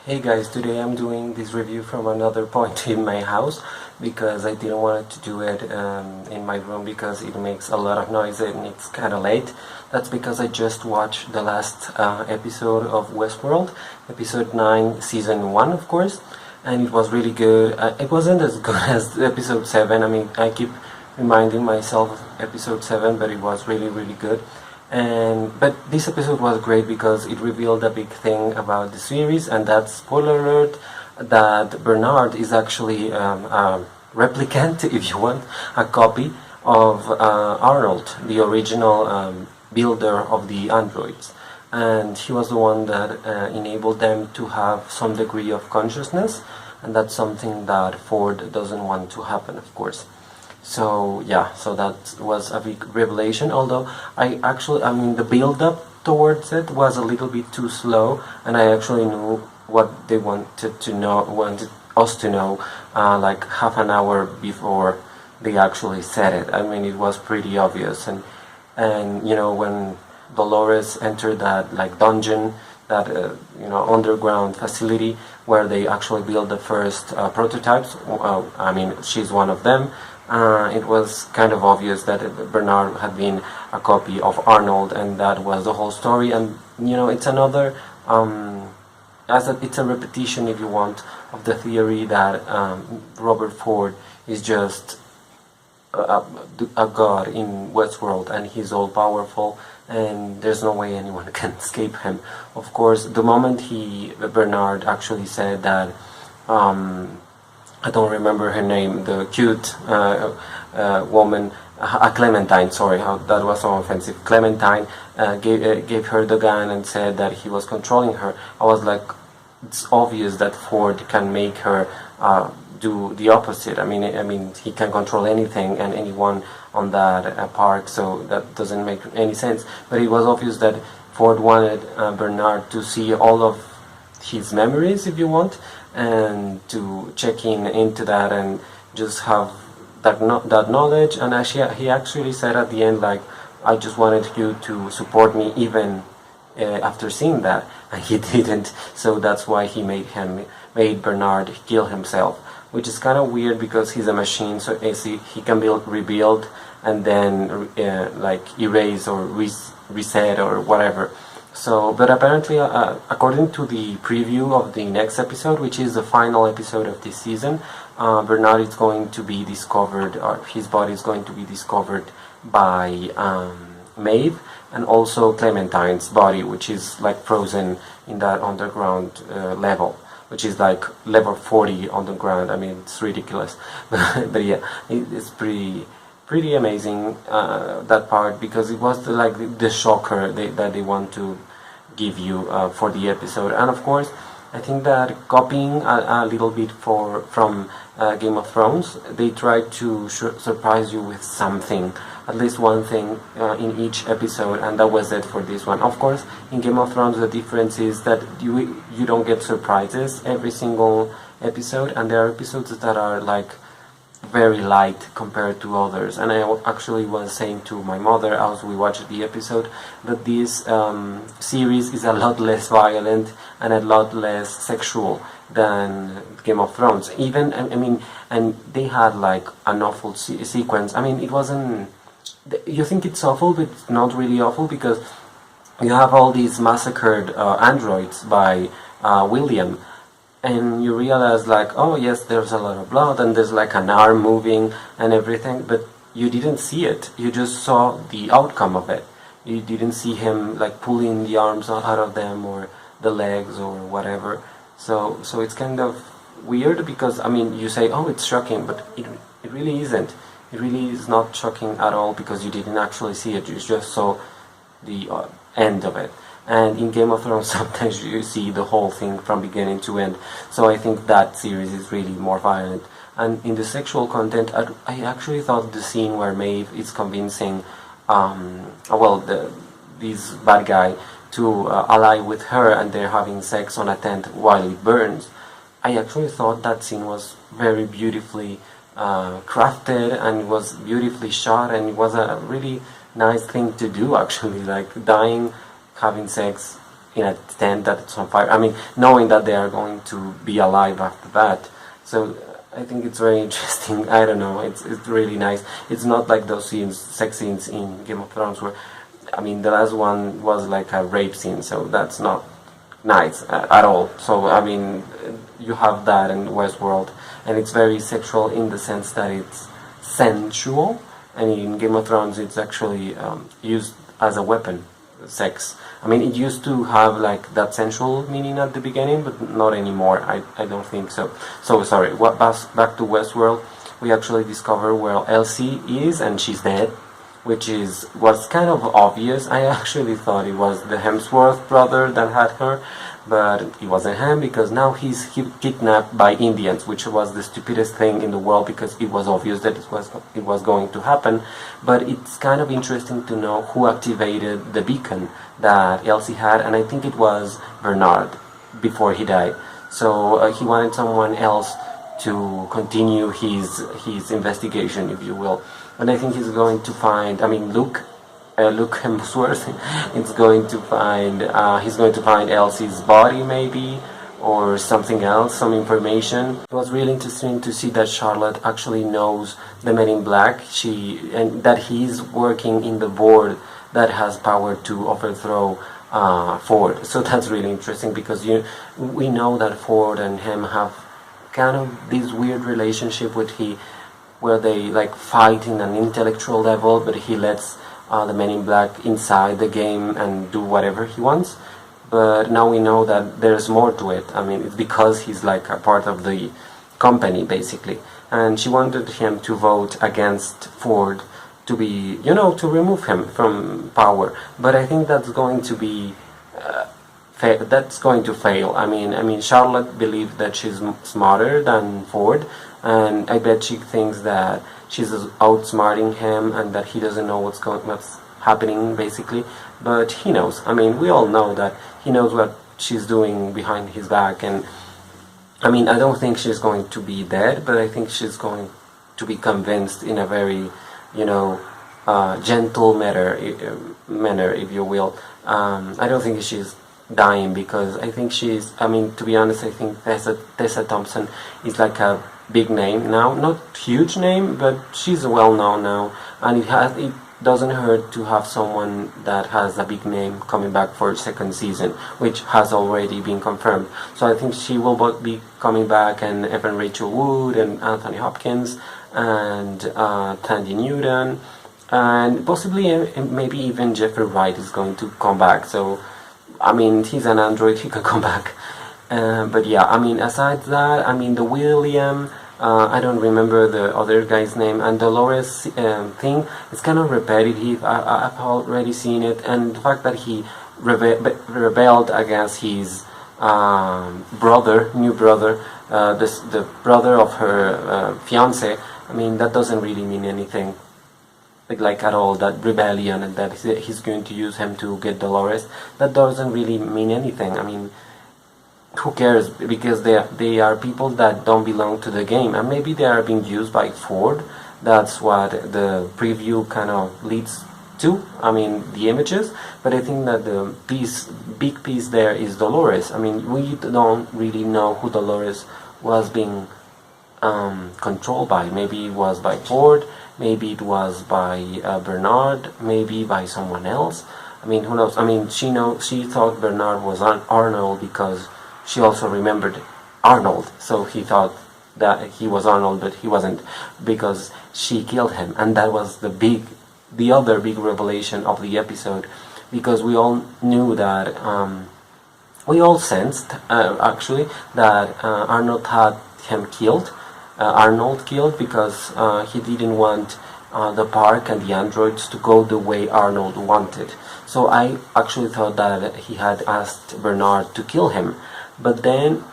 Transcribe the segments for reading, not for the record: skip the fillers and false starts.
Hey guys, today I'm doing this review from another point in my house because I didn't want to do it in my room because it makes a lot of noise and it's kind of late. That's because I just watched the last episode of Westworld, episode 9, season 1 of course, and it was really good. It wasn't as good as episode 7, I mean I keep reminding myself of episode 7, but it was really good. But this episode was great because it revealed a big thing about the series, and that's spoiler alert that Bernard is actually a replicant, if you want, a copy of Arnold, the original builder of the androids, and he was the one that enabled them to have some degree of consciousness, and that's something that Ford doesn't want to happen, of course. So yeah, so that was a big revelation. Although I mean, the build up towards it was a little bit too slow, and I actually knew what they wanted us to know, like half an hour before they actually said it. I mean, it was pretty obvious, and you know when Dolores entered that like dungeon, that underground facility where they actually built the first prototypes. I mean, she's one of them. It was kind of obvious that Bernard had been a copy of Arnold, and that was the whole story. And it's another, it's a repetition, if you want, of the theory that Robert Ford is just a god in Westworld, and he's all powerful, and there's no way anyone can escape him. Of course, the moment Bernard actually said that. I don't remember her name, the cute woman, Clementine, sorry, that was so offensive. Clementine gave her the gun and said that he was controlling her. I was like, it's obvious that Ford can make her do the opposite. I mean, he can control anything and anyone on that park, so that doesn't make any sense. But it was obvious that Ford wanted Bernard to see all of his memories, if you want, and to check into that and just have that knowledge. And he actually said at the end, like, I just wanted you to support me even after seeing that, and he didn't. So that's why he made Bernard kill himself, which is kind of weird because he's a machine, so he can rebuild and then like erase or reset or whatever. So, but apparently, according to the preview of the next episode, which is the final episode of this season, Bernard is going to be discovered, or his body is going to be discovered by Maeve, and also Clementine's body, which is like frozen in that underground level, which is like level 40 underground. I mean, it's ridiculous, but yeah, it's pretty amazing, that part, because it was the shocker that they want to give you for the episode. And of course, I think that copying a little bit from Game of Thrones, they tried to surprise you with something, at least one thing in each episode, and that was it for this one. Of course, in Game of Thrones, the difference is that you don't get surprises every single episode, and there are episodes that are like very light compared to others. And I actually was saying to my mother as we watched the episode that this series is a lot less violent and a lot less sexual than Game of Thrones. Even, I mean, and they had like an awful sequence. I mean, it wasn't, you think it's awful, but it's not really awful, because you have all these massacred androids by William, and you realize like, oh yes, there's a lot of blood and there's like an arm moving and everything, but you didn't see it. You just saw the outcome of it. You didn't see him like pulling the arms out of them or the legs or whatever. So it's kind of weird, because I mean, you say, oh, it's shocking, but it really isn't. It really is not shocking at all, because you didn't actually see it. You just saw the end of it. And in Game of Thrones, sometimes you see the whole thing from beginning to end. So I think that series is really more violent. And in the sexual content, I actually thought the scene where Maeve is convincing, this bad guy to ally with her, and they're having sex on a tent while it burns. I actually thought that scene was very beautifully crafted, and it was beautifully shot, and it was a really nice thing to do, actually, like dying having sex in a tent that it's on fire. I mean, knowing that they are going to be alive after that. So I think it's very interesting. I don't know. It's really nice. It's not like those scenes, sex scenes in Game of Thrones where, I mean, the last one was like a rape scene, so that's not nice at all. So I mean, you have that in Westworld, and it's very sexual in the sense that it's sensual, and in Game of Thrones it's actually used as a weapon, sex. I mean, it used to have like that sensual meaning at the beginning, but not anymore. I don't think so. So sorry. Back to Westworld, we actually discover where Elsie is, and she's dead, which was kind of obvious. I actually thought it was the Hemsworth brother that had her, but it wasn't him, because now he's kidnapped by Indians, which was the stupidest thing in the world, because it was obvious that it was going to happen. But it's kind of interesting to know who activated the beacon that Elsie had, and I think it was Bernard before he died. So he wanted someone else to continue his investigation, if you will. And I think he's going to find, I mean, Luke Hemsworth is going to find, he's going to find Elsie's body maybe, or something else, some information. It was really interesting to see that Charlotte actually knows the Men in Black, and that he's working in the board that has power to overthrow Ford. So that's really interesting, because we know that Ford and him have kind of this weird relationship where they like fight in an intellectual level, but he lets the Men in Black inside the game and do whatever he wants. But now we know that there's more to it. I mean, it's because he's like a part of the company, basically. And she wanted him to vote against Ford to be, to remove him from power. But I think that's going to be that's going to fail. I mean, Charlotte believes that she's smarter than Ford, and I bet she thinks that she's outsmarting him and that he doesn't know what's happening, basically. But he knows. I mean, we all know that he knows what she's doing behind his back, and I mean, I don't think she's going to be dead, but I think she's going to be convinced in a very, gentle manner, if you will. I don't think she's dying, because I think to be honest, I think Tessa Thompson is like a big name now, not huge name, but she's well known now, and it doesn't hurt to have someone that has a big name coming back for a second season, which has already been confirmed. So I think she will both be coming back, and Evan Rachel Wood and Anthony Hopkins and Tandy Newton, and possibly maybe even Jeffrey Wright is going to come back. So I mean, he's an android, he can come back. But yeah, I mean, aside that, I mean, the William, I don't remember the other guy's name, and Dolores thing, it's kind of repetitive. I've already seen it, and the fact that he rebelled against his new brother, the brother of her fiance, I mean, that doesn't really mean anything. Like at all, that rebellion, and that he's going to use him to get Dolores, that doesn't really mean anything. I mean, who cares, because they are people that don't belong to the game, and maybe they are being used by Ford. That's what the preview kind of leads to, I mean, the images. But I think that the big piece there is Dolores. I mean, we don't really know who Dolores was being controlled by. Maybe it was by Ford, maybe it was by Bernard, maybe by someone else. I mean, who knows? I mean, she thought Bernard was Arnold, because she also remembered Arnold, so he thought that he was Arnold, but he wasn't, because she killed him. And that was the other big revelation of the episode, because we all knew that, we all sensed actually that Arnold had him killed. Arnold killed, because he didn't want the park and the androids to go the way Arnold wanted. So I actually thought that he had asked Bernard to kill him. But then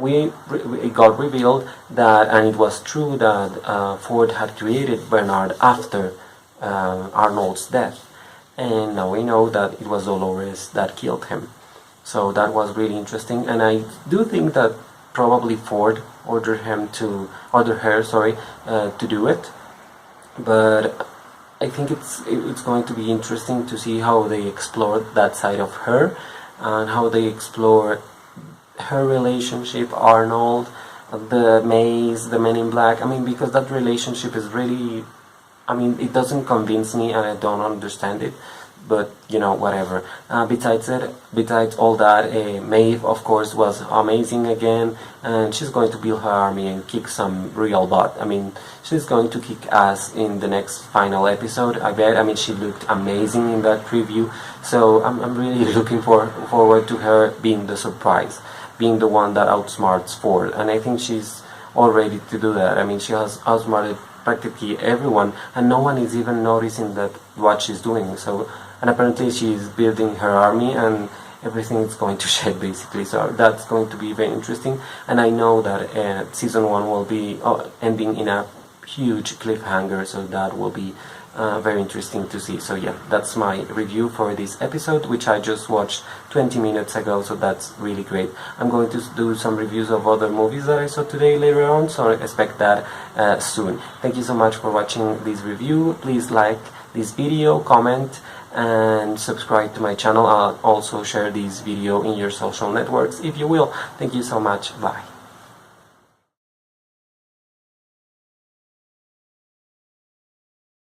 it got revealed that, and it was true, that Ford had created Bernard after Arnold's death. And now we know that it was Dolores that killed him. So that was really interesting, and I do think that probably Ford ordered her to do it. But I think it's going to be interesting to see how they explore that side of her, and how they explore her relationship, Arnold, the Maze, the Men in Black. I mean, because that relationship is really, I mean, it doesn't convince me and I don't understand it, but you know, whatever. Besides all that, Maeve, of course, was amazing again, and she's going to build her army and kick some real butt. I mean, she's going to kick ass in the next final episode, I bet. I mean, she looked amazing in that preview, so I'm really looking forward to her being the surprise, being the one that outsmarts Ford, and I think she's all ready to do that. I mean, she has outsmarted practically everyone, and no one is even noticing that what she's doing. So, and apparently she's building her army, and everything is going to shed basically. So that's going to be very interesting, and I know that season 1 will be ending in a huge cliffhanger, so that will be very interesting to see. So yeah, that's my review for this episode, which I just watched 20 minutes ago, so that's really great. I'm going to do some reviews of other movies that I saw today later on, so expect that soon. Thank you so much for watching this review. Please like this video, comment, and subscribe to my channel. I'll also share this video in your social networks if you will. Thank you so much. Bye.